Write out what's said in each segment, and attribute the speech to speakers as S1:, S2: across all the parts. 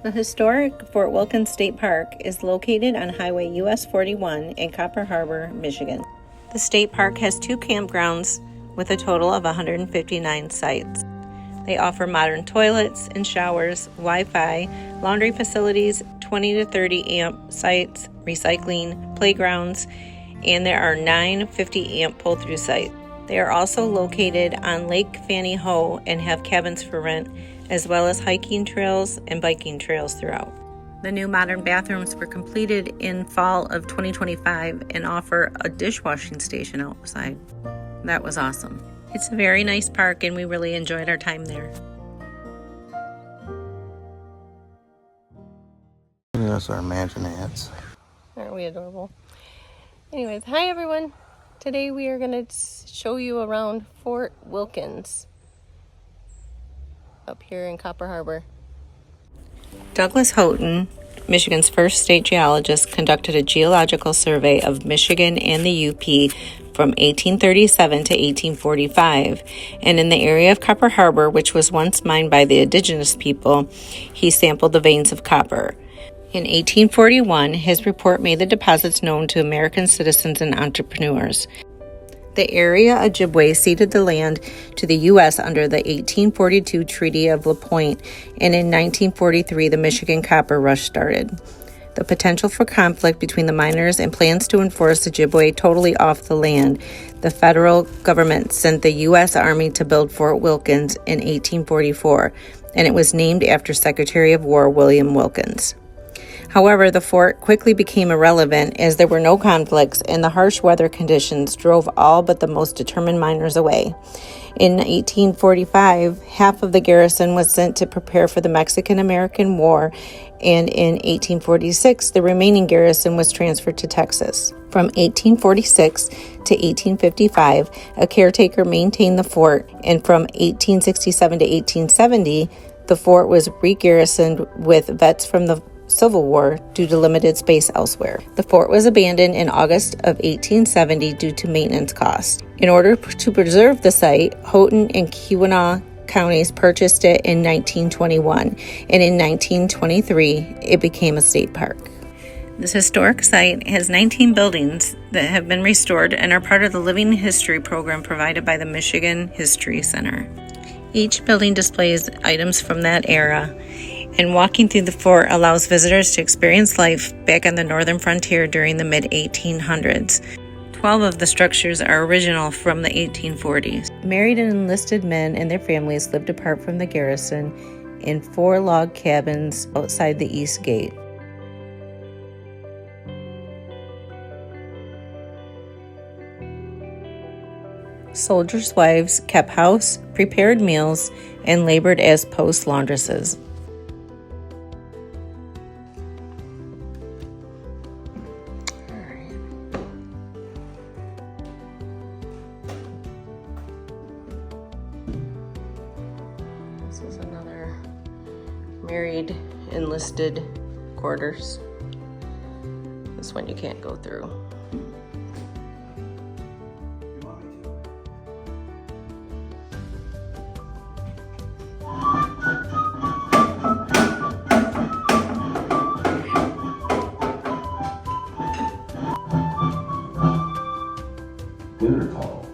S1: The historic Fort Wilkins State Park is located on Highway US 41 in Copper Harbor, Michigan. The state park has 2 campgrounds with a total of 159 sites. They offer modern toilets and showers, Wi-Fi, laundry facilities, 20 to 30 amp sites, recycling, playgrounds, and there are 9 50 amp pull-through sites. They are also located on Lake Fanny Ho and have cabins for rent, as well as hiking trails and biking trails throughout. The new modern bathrooms were completed in fall of 2025 and offer a dishwashing station outside. That was awesome. It's a very nice park and we really enjoyed our time there.
S2: That's our mansionettes.
S1: Aren't we adorable? Anyways, hi everyone. Today we are going to show you around Fort Wilkins up here in Copper Harbor. Douglas Houghton, Michigan's first state geologist, conducted a geological survey of Michigan and the UP from 1837 to 1845, and in the area of Copper Harbor, which was once mined by the indigenous people, he sampled the veins of copper. In 1841, his report made the deposits known to American citizens and entrepreneurs. The area Ojibwe ceded the land to the U.S. under the 1842 Treaty of La Pointe, and in 1943, the Michigan Copper Rush started. The potential for conflict between the miners and plans to enforce Ojibwe totally off the land, the federal government sent the U.S. Army to build Fort Wilkins in 1844, and it was named after Secretary of War William Wilkins. However, the fort quickly became irrelevant as there were no conflicts and the harsh weather conditions drove all but the most determined miners away. In 1845, half of the garrison was sent to prepare for the Mexican-American War, and in 1846, the remaining garrison was transferred to Texas. From 1846 to 1855, a caretaker maintained the fort, and from 1867 to 1870, the fort was re-garrisoned with vets from the Civil War due to limited space elsewhere. The fort was abandoned in August of 1870 due to maintenance costs. In order to preserve the site, Houghton and Keweenaw counties purchased it in 1921, and in 1923, it became a state park. This historic site has 19 buildings that have been restored and are part of the Living History program provided by the Michigan History Center. Each building displays items from that era, and walking through the fort allows visitors to experience life back on the northern frontier during the mid-1800s. 12 of the structures are original from the 1840s. Married and enlisted men and their families lived apart from the garrison in 4 log cabins outside the east gate. Soldiers' wives kept house, prepared meals, and labored as post laundresses. This is another married enlisted quarters. This one you can't go through.
S2: Dinner call.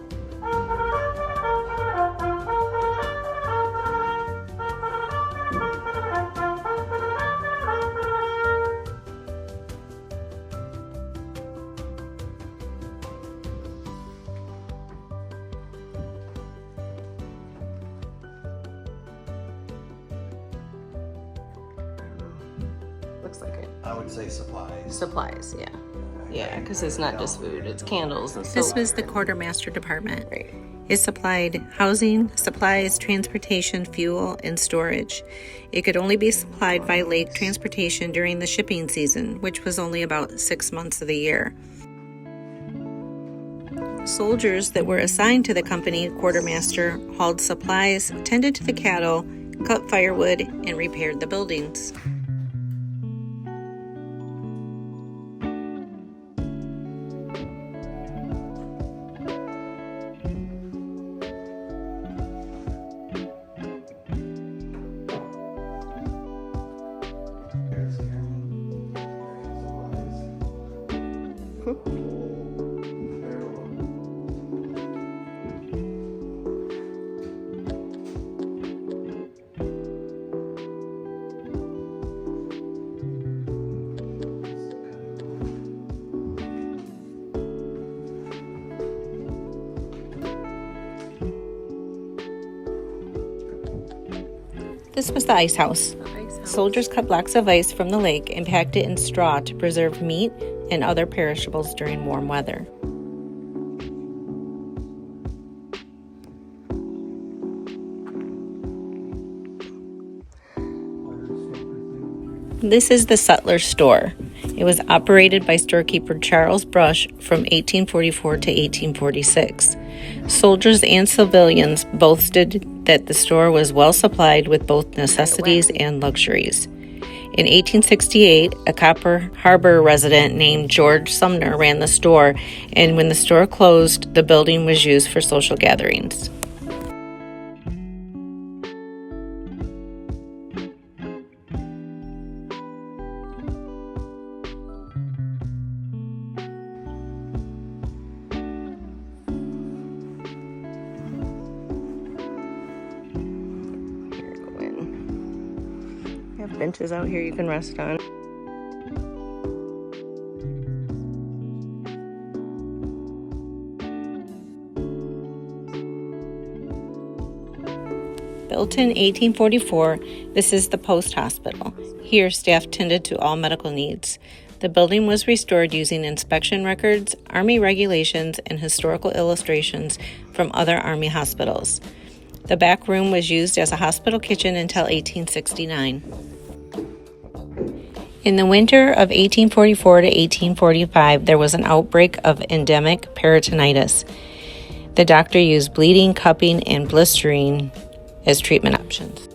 S1: Looks like it.
S2: I would say supplies.
S1: Supplies, yeah. Yeah, because it's not just food, it's candles and soap. This was the quartermaster department. Right. It supplied housing, supplies, transportation, fuel, and storage. It could only be supplied by lake transportation during the shipping season, which was only about 6 months of the year. Soldiers that were assigned to the company quartermaster hauled supplies, tended to the cattle, cut firewood, and repaired the buildings. This was the ice house. Soldiers cut blocks of ice from the lake and packed it in straw to preserve meat and other perishables during warm weather. This is the Sutler's store. It was operated by storekeeper Charles Brush from 1844 to 1846. Soldiers and civilians boasted that the store was well supplied with both necessities and luxuries. In 1868, a Copper Harbor resident named George Sumner ran the store, and when the store closed, the building was used for social gatherings. Benches out here you can rest on. Built in 1844, this is the post hospital. Here, staff tended to all medical needs. The building was restored using inspection records, Army regulations, and historical illustrations from other Army hospitals. The back room was used as a hospital kitchen until 1869. In the winter of 1844 to 1845, there was an outbreak of endemic peritonitis. The doctor used bleeding, cupping, and blistering as treatment options.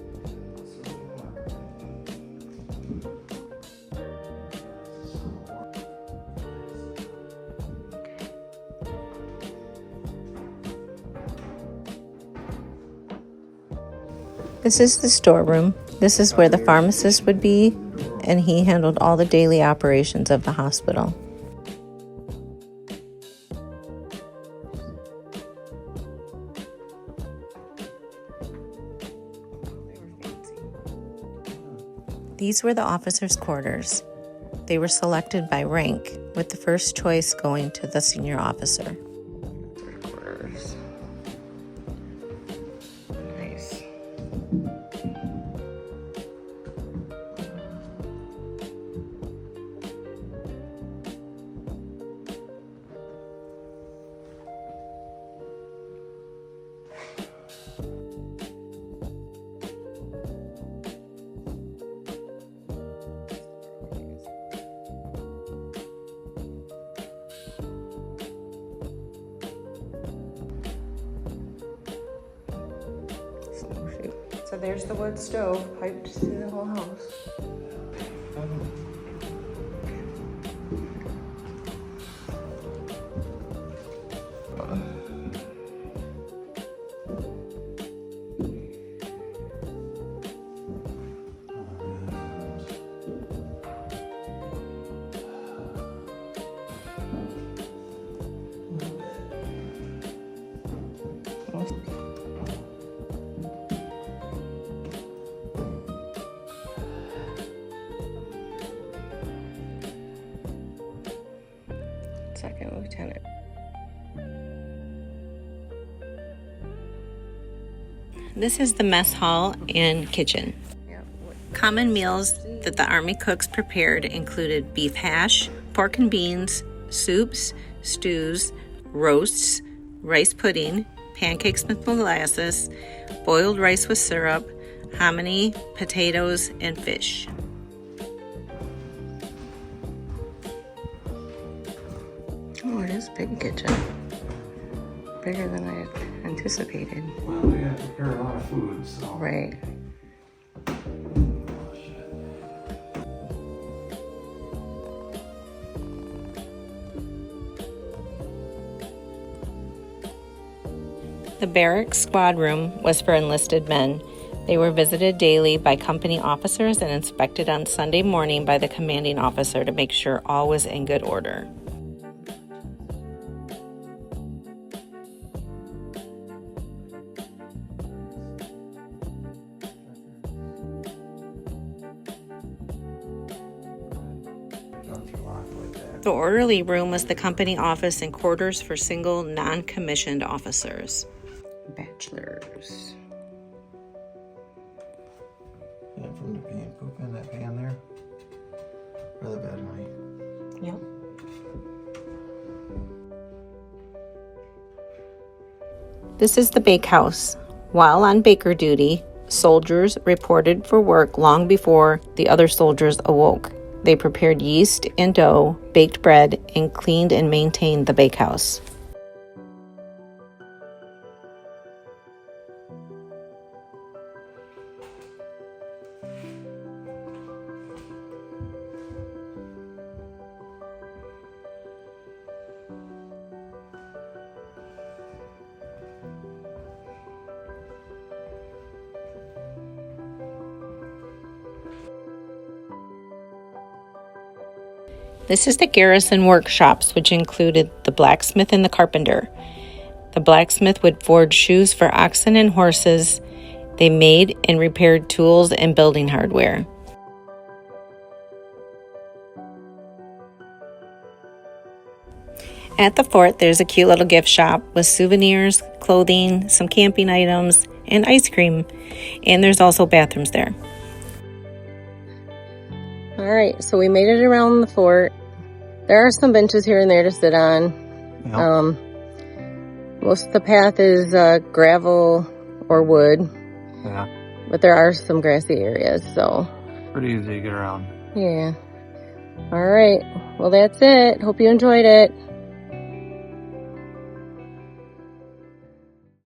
S1: This is the storeroom. This is where the pharmacist would be, and he handled all the daily operations of the hospital. These were the officers' quarters. They were selected by rank, with the first choice going to the senior officer. Nice. So there's the wood stove piped through the whole house. Second lieutenant. This is the mess hall and kitchen. Common meals that the Army cooks prepared included beef hash, pork and beans, soups, stews, roasts, rice pudding, pancakes with molasses, boiled rice with syrup, hominy, potatoes, and fish. Oh, it is a big kitchen. Bigger than I had anticipated.
S2: Well, we have to prepare a lot of food, so.
S1: Right. The barracks squad room was for enlisted men. They were visited daily by company officers and inspected on Sunday morning by the commanding officer to make sure all was in good order. The orderly room was the company office and quarters for single non-commissioned officers. Bachelors.
S2: Yeah, from the pee and poop in that pan there. Or the bed, honey.
S1: Yep. This is the bakehouse. While on baker duty, soldiers reported for work long before the other soldiers awoke. They prepared yeast and dough, baked bread, and cleaned and maintained the bakehouse. This is the garrison workshops, which included the blacksmith and the carpenter. The blacksmith would forge shoes for oxen and horses. They made and repaired tools and building hardware. At the fort, there's a cute little gift shop with souvenirs, clothing, some camping items, and ice cream. And there's also bathrooms there. All right, so we made it around the fort. There are some benches here and there to sit on.
S2: Yep.
S1: Most of the path is gravel or wood.
S2: Yeah.
S1: But there are some grassy areas, so.
S2: Pretty easy to get around.
S1: Yeah. All right. Well, that's it. Hope you enjoyed it.